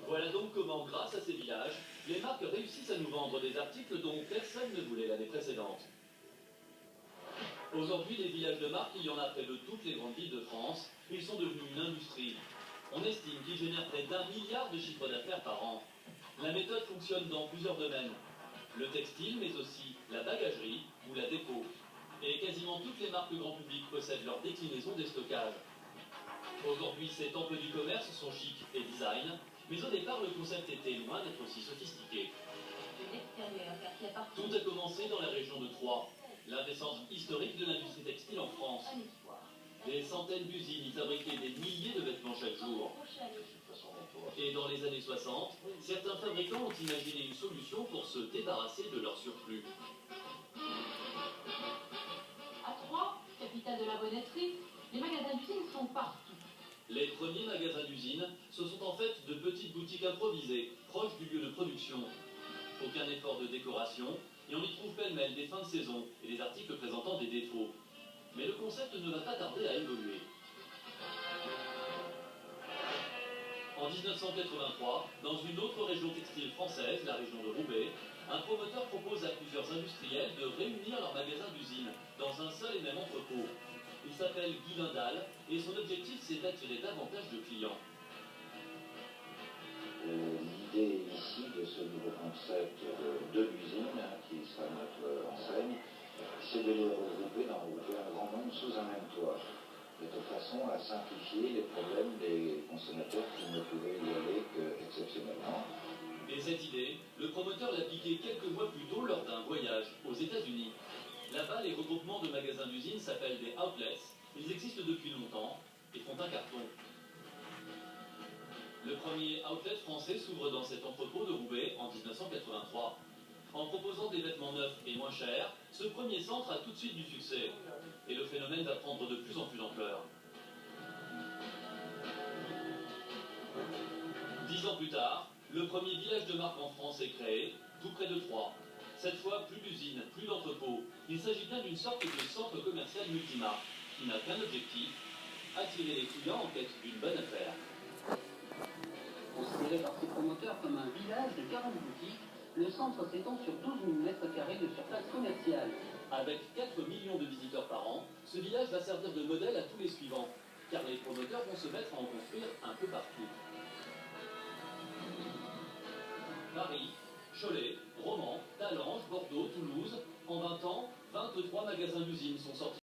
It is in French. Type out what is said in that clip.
Voilà donc comment, grâce à ces villages, les marques réussissent à nous vendre des articles dont personne ne voulait l'année précédente. Aujourd'hui, les villages de marque, il y en a près de toutes les grandes villes de France. Ils sont devenus une industrie. On estime qu'ils génèrent près d'1 milliard de chiffre d'affaires par an. La méthode fonctionne dans plusieurs domaines. Le textile, mais aussi la bagagerie ou la déco. Et quasiment toutes les marques grand public possèdent leur déclinaison des stockages. Aujourd'hui, ces temples du commerce sont chic et design, mais au départ, le concept était loin d'être aussi sophistiqué. Tout a commencé dans la région de Troyes, l'un des centres historiques de l'industrie textile en France. Des centaines d'usines y fabriquaient des milliers de vêtements chaque jour. Et dans les années 60, certains fabricants ont imaginé une solution pour se débarrasser de leur surplus. À Troyes, capitale de la bonneterie, les magasins d'usine sont partout. Les premiers magasins d'usine, ce sont en fait de petites boutiques improvisées, proches du lieu de production. Aucun effort de décoration, et on y trouve pêle-mêle des fins de saison et des articles présentant des défauts. Mais le concept ne va pas tarder à évoluer. En 1983, dans une autre région textile française, la région de Roubaix, un promoteur propose à plusieurs industriels de réunir leurs magasins d'usine dans un seul et même entrepôt. Il s'appelle Guy Lindal et son objectif c'est d'attirer davantage de clients. L'idée ici de ce nouveau concept de l'usine, qui sera notre enseigne, c'est de les regrouper dans un grand nombre sous un même toit, de façon à simplifier les problèmes des consommateurs qui ne pouvaient y aller qu'exceptionnellement. Et cette idée, le promoteur l'a piquée quelques mois plus tôt lors d'un voyage aux États-Unis. Là-bas, les regroupements de magasins d'usine s'appellent des outlets. Ils existent depuis longtemps et font un carton. Le premier outlet français s'ouvre dans cet entrepôt de Roubaix en 1983. En proposant des vêtements neufs et moins chers, ce premier centre a tout de suite du succès. Et le phénomène va prendre de plus en plus d'ampleur. 10 ans plus tard, le premier village de marque en France est créé, tout près de Troyes. Cette fois, plus d'usines, plus d'entrepôts. Il s'agit bien d'une sorte de centre commercial multimarque, qui n'a qu'un objectif, attirer les clients en quête d'une bonne affaire. Considéré par ses promoteurs comme un village de 40 boutiques, le centre s'étend sur 12 000 m² de surface commerciale. Avec 4 millions de visiteurs par an, ce village va servir de modèle à tous les suivants, car les promoteurs vont se mettre à en construire un peu partout. Paris, Cholet, Romans, Talange, Bordeaux, Toulouse, en 20 ans, 23 magasins d'usine sont sortis.